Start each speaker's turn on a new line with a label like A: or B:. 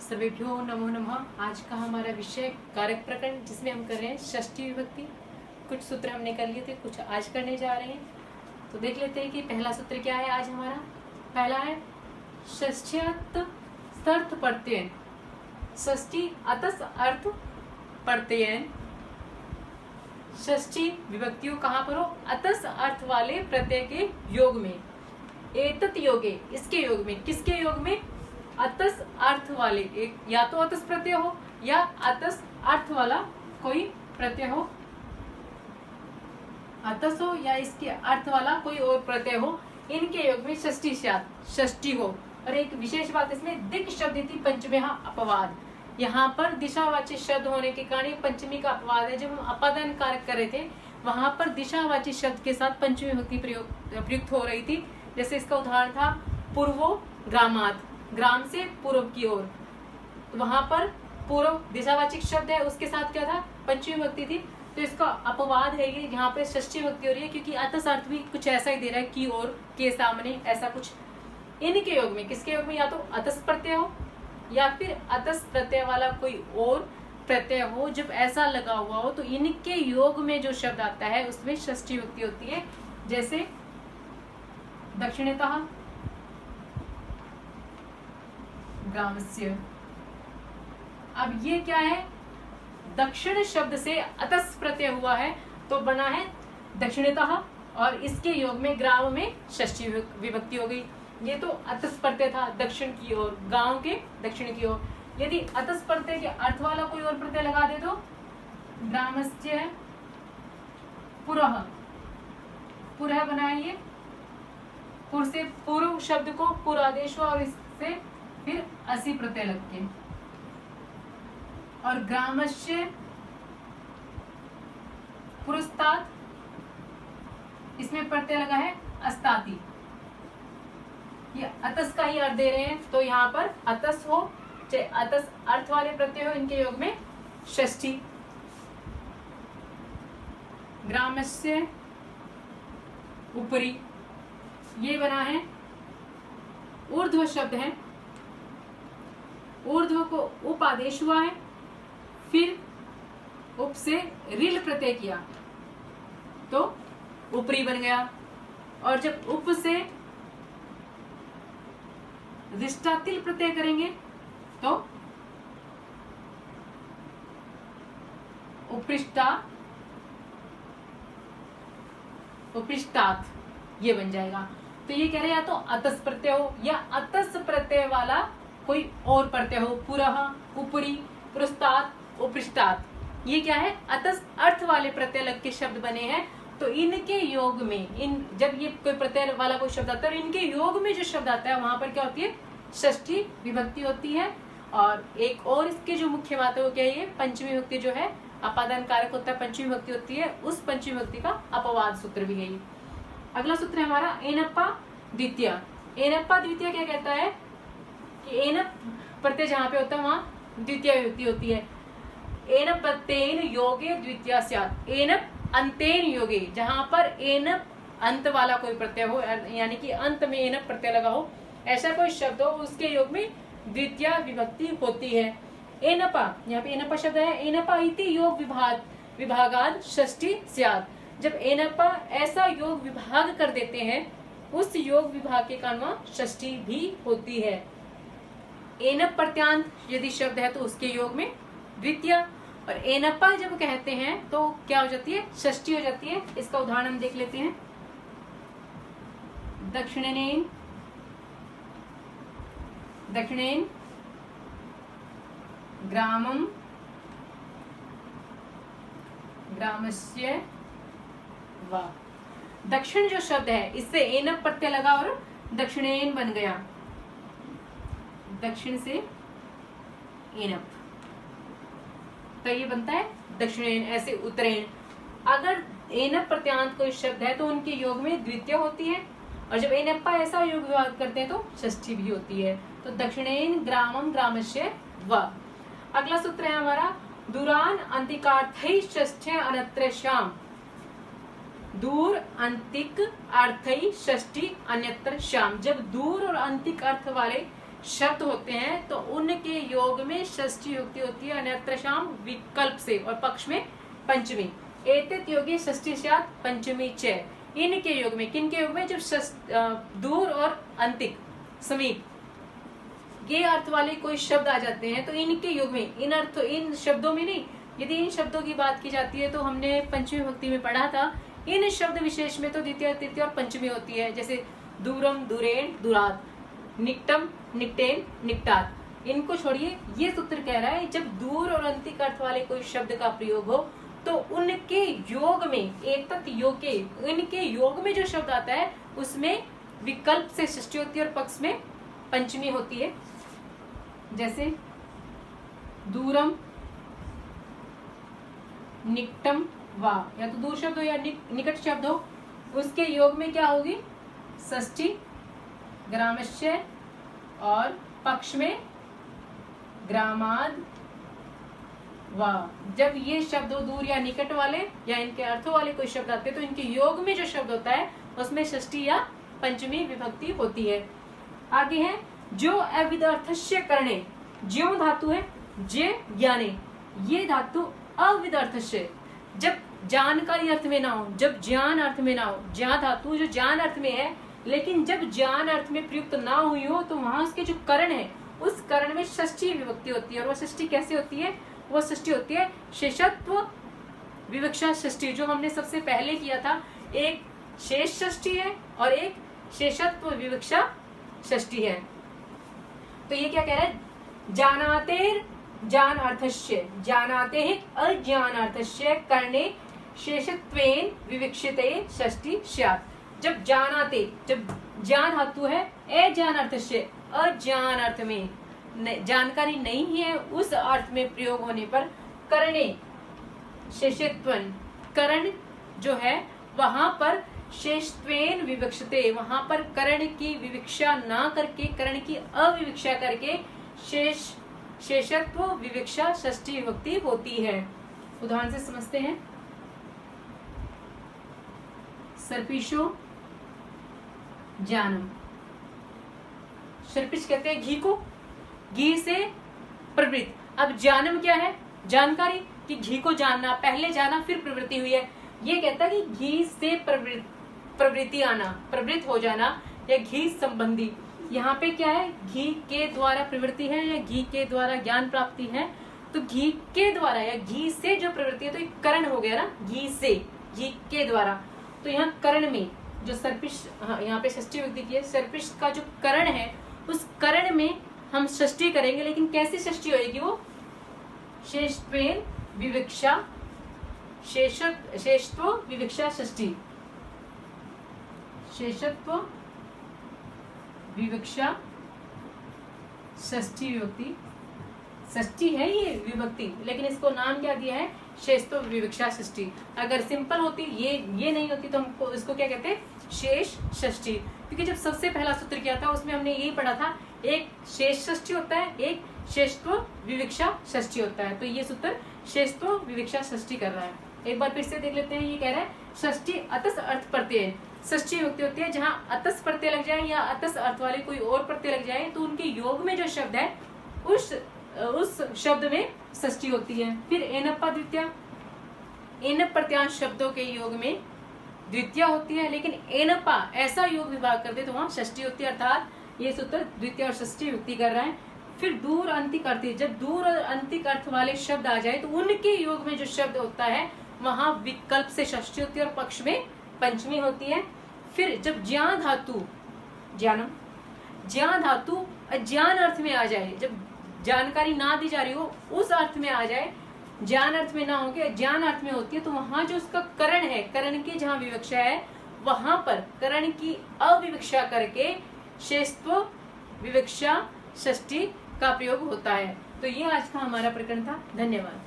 A: सर्वेभ्यो नमो नमः। आज का हमारा विषय कारक प्रकरण, जिसमें हम कर रहे हैं षष्ठी विभक्ति। कुछ सूत्र हमने कर लिए थे, कुछ आज करने जा रहे हैं। तो देख लेते हैं कि पहला सूत्र क्या है आज हमारा। पहला है षष्ठ्यत सर्थ प्रत्ययन। षष्ठी अतस अर्थ प्रत्ययन। षष्ठी विभक्तियों कहाँ पर हो? अतस अर्थ वाले प्रत्यय के योग में। एतत् योगे, इसके योग में। किसके योग में? अतस अर्थ वाले, एक या तो अतस प्रत्यय हो या अतस अर्थ वाला कोई प्रत्यय हो, अतस हो या इसके अर्थ वाला कोई और प्रत्यय हो, इनके योग में षष्ठी स्यात्, षष्ठी हो। और एक विशेष बात इसमें, दिक् शब्द इति पंचमी अपवाद। यहाँ पर दिशावाची शब्द होने के कारण पंचमी का अपवाद है। जब हम अपादान कारक कर रहे थे, वहां पर दिशावाची शब्द के साथ पंचमी विभक्ति प्रयुक्त हो रही थी। जैसे इसका उदाहरण था पूर्वो ग्रामात्, ग्राम से पूर्व की ओर। तो वहां पर पूर्व दिशावाचक शब्द है, उसके साथ क्या था? पंचमी विभक्ति थी। तो इसका अपवाद है ये, यहाँ पे षष्ठी विभक्ति हो रही है, क्योंकि अतस अर्थ भी कुछ ऐसा ही दे रहा है, की ओर, के सामने, ऐसा कुछ। इनके योग में, किसके योग में? या तो अतस प्रत्यय हो या फिर अतस प्रत्यय वाला कोई और प्रत्यय हो। जब ऐसा लगा हुआ हो तो इनके योग में जो शब्द आता है उसमें षष्ठी विभक्ति होती है। जैसे दक्षिणतः ग्रामस्य। अब ये क्या है? दक्षिण शब्द से अतस प्रत्यय हुआ है तो बना है दक्षिणतः, और इसके योग में ग्राम में षष्ठी विभक्ति हो गई। ये तो अतस प्रत्यय था दक्षिण की ओर, गांव के दक्षिण की ओर। यदि अतस प्रत्यय के अर्थ वाला कोई और प्रत्यय लगा दे तो ग्रामस्य पुरः, पुरः बनाइए। पुर से पूर्व शब्द को पुर आदेश हुआ और इससे फिर असी प्रत्यय लग के, और ग्रामस्य पुरस्तात्, इसमें प्रत्यय लगा है अस्ताति। ये अतस का ही अर्थ दे रहे हैं, तो यहाँ पर अतस हो चाहे अतस अर्थ वाले प्रत्यय हो, इनके योग में षष्ठी। ग्रामस्य ऊपरी, ये बना है ऊर्ध्व शब्द है। ऊर्ध्व को उप आदेश हुआ है, फिर उप से रिल प्रत्यय किया तो ऊपरी बन गया। और जब उप से रिष्टातिल प्रत्यय करेंगे तो उपृष्टा, उपृष्टात्, ये बन जाएगा। तो ये कह रहे हैं या तो अतस प्रत्यय हो या अतस प्रत्यय वाला कोई और प्रत्यय हो। पुरः, ऊपरी, पुरस्तात्, उपृष्टात्। ये क्या है? अतस अर्थ वाले प्रत्यय लग के शब्द बने हैं। तो इनके योग में, जब ये कोई प्रत्यय वाला कोई शब्द आता है, इनके योग में जो शब्द आता है वहां पर क्या होती है? षष्ठी विभक्ति होती है। और एक और इसके जो मुख्य बात है वो क्या है? ये पंचमी विभक्ति जो है, अपादान कारक होता है, पंचमी विभक्ति होती है, उस पंचमी विभक्ति का अपवाद सूत्र भी है। अगला सूत्र है हमारा एनप्पा द्वितीय। एनप्पा द्वितीय क्या कहता है कि एनप प्रत्यय जहां पे होता है वहां द्वितीय विभक्ति होती है। एनप प्रत्ययन योगे द्वितीय स्यात्। एनप अंतेन योगे, जहां पर एनप अंत वाला कोई प्रत्यय हो, यानी कि अंत में एनप प्रत्यय लगा हो, ऐसा कोई शब्द हो, उसके योग में द्वितीय विभक्ति होती है। एनपा, यहाँ पे एनपा शब्द है। एनपा इति योग विभागाद षष्ठी स्यात्। जब एनपा ऐसा योग विभाग कर देते हैं, उस योग विभाग के कारण वहां षष्ठी भी होती है। एनप प्रत्यांत यदि शब्द है तो उसके योग में द्वितीय, और एनपा जब कहते हैं तो क्या हो जाती है? षष्ठी हो जाती है। इसका उदाहरण हम देख लेते हैं। दक्षिणेन, दक्षिणेन ग्रामम, ग्रामस्य वा। दक्षिण जो शब्द है, इससे एनप प्रत्यय लगा और दक्षिणेन बन गया। दक्षिण से एनप, तो ये बनता है दक्षिणेन। ऐसे उत्तरेण, अगर एनप प्रत्यांत कोई शब्द है तो उनके योग में द्वितीय होती है, और जब एनप्पा ऐसा योग विभाग करते हैं तो षष्ठी भी होती है। तो दक्षिणेन ग्रामम ग्रामस्य व। अगला सूत्र है हमारा दूरान अंतिकार्थै षष्ठ्य अन्यत्र श्याम। दूर अंतिक अर्थई षष्ठी अन्यत्र श्याम। जब दूर और अंतिक अर्थ वाले शब्द होते हैं तो उनके योग योग में षष्ठी युक्ति होती है, अन्यत्रशाम विकल्प से और पक्ष में पंचमी। एतत् योगे षष्ठी स्यात् पंचमी च। इनके योग में, किनके योग में, जब दूर और अंतिक समीप ये अर्थ वाले कोई शब्द आ जाते हैं तो इनके योग में, इन शब्दों में नहीं, यदि इन शब्दों की बात की जाती है तो हमने पंचमी भक्ति में पढ़ा था, इन शब्द विशेष में तो द्वितीय तृतीय और पंचमी होती है। जैसे दूरम दूरेण दूरात, निकटम निकटेन निकटात। इनको छोड़िए, ये सूत्र कह रहा है जब दूर और अंतिक अर्थ वाले कोई शब्द का प्रयोग हो तो उनके योग में, एतत् योगे, इनके योग में जो शब्द आता है उसमें विकल्प से षष्ठी होती है और पक्ष में पंचमी होती है। जैसे दूरम निकटम वा, या तो दूर शब्द हो या निकट शब्द हो, उसके योग में क्या होगी, षष्ठी ग्रामस्य और पक्ष में ग्रामाद वा। जब ये शब्द दूर या निकट वाले या इनके अर्थों वाले कोई शब्द आते हैं तो इनके योग में जो शब्द होता है उसमें षष्ठी या पंचमी विभक्ति होती है। आगे है जो अविदर्थस्य करणे, ज्यो धातु है जे ज्ञाने, ये धातु अविदर्थस्य, जब जानकारी अर्थ में ना हो, जब ज्ञान अर्थ में ना हो, ज्ञा धातु जो ज्ञान अर्थ में है लेकिन जब ज्ञान अर्थ में प्रयुक्त ना हुई हो तो वहां उसके जो करण है उस करण में षष्ठी विभक्ति होती है। और वह षष्ठी कैसे होती है, वो षष्ठी होती है शेषत्व विवक्षा षष्ठी, जो हमने सबसे पहले किया था। एक शेष षष्ठी है और एक शेषत्व विवक्षा षष्ठी है। तो ये क्या कह रहा है, जानातेर ज्ञान अर्थस्य, जानाते है अज्ञानार्थस्य करणे शेषत्वेन विवक्षिते षष्ठी स्यात्। जब जानाते, जब ज्ञान धातु है अज्ञान अर्थस्य, अज्ञान अर्थ में जानकारी नहीं है उस अर्थ में प्रयोग होने पर करणे शेषत्वन, करण जो है वहां पर शेषत्वेन विवक्षते, वहां पर करण की विवक्षा ना करके, करण की अविवक्षा करके शेषत्व विवक्षा षष्ठी विभक्ति होती है। उदाहरण से समझते हैं। सर्पिशो जानम, सर्पिश कहते हैं घी को, घी से प्रवृत्त। अब जानम क्या है, जानकारी, कि घी को जानना, पहले जाना फिर प्रवृत्ति हुई है। ये कहता है कि घी से प्रवृत्ति आना, प्रवृत्त हो जाना या घी संबंधी। यहाँ पे क्या है, घी के द्वारा प्रवृत्ति है या घी के द्वारा ज्ञान प्राप्ति है। तो घी के द्वारा या घी से जो प्रवृत्ति है तो एक करण हो गया ना, घी से, घी के द्वारा। तो यहाँ करण में जो सर्पिश, यहाँ पे षष्ठी विभक्ति की है, सर्पिश का जो करण है उस करण में हम षष्ठी करेंगे, लेकिन कैसी षष्ठी होगी वो, शेषत्वेन विवक्षा, शेषत्व विवक्षा षष्ठी, शेषत्व विवक्षा षष्ठी विभक्ति। षष्ठी है ये विभक्ति, लेकिन इसको नाम क्या दिया है, शेषत्व विवक्षा षष्ठी। अगर सिंपल होती, ये नहीं होती तो हमको इसको क्या कहते हैं, शेष षष्ठी। क्योंकि जब सबसे पहला सूत्र किया था उसमें हमने यही पढ़ा था, एक शेष षष्ठी होता है, एक शेषत्व विवक्षा षष्ठी होता है। तो ये सूत्र शेषत्व विवक्षा षष्ठी कर रहा है। एक बार फिर से देख लेते हैं। ये कह रहा है षष्ठी अतस अर्थ प्रत्यय, षष्ठी विभक्ति होती है जहाँ अतस प्रत्यय लग जाए या अतस अर्थ वाले कोई और प्रत्यय लग जाए तो उनके योग में जो शब्द है उस शब्द में षष्ठी होती है। फिर एनप्पा द्वितीय, एन प्रत्यांश शब्दों के योग में द्वितीय होती है, लेकिन एनप्पा ऐसा योग विभाग कर दे तो वहां षष्ठी होती है। अर्थात ये सूत्र द्वितीय और षष्ठी विभक्ति कर रहा है। फिर दूर अंतिक अर्थ, जब दूर और अंतिक अर्थ वाले शब्द आ जाए तो उनके योग में जो शब्द होता है वहां विकल्प से षष्ठी होती है और पक्ष में पंचमी होती है। फिर जब ज्ञान धातु, ज्ञानम, ज्ञान धातु अज्ञान अर्थ में आ जाए, जब जानकारी ना दी जा रही हो उस अर्थ में आ जाए, ज्ञान अर्थ में ना होके ज्ञान अर्थ में होती है, तो वहां जो उसका करण है, करण की जहां विवक्षा है वहां पर करण की अविवक्षा करके शेषत्व विवक्षा षष्ठी का प्रयोग होता है। तो ये आज का हमारा प्रकरण था। धन्यवाद।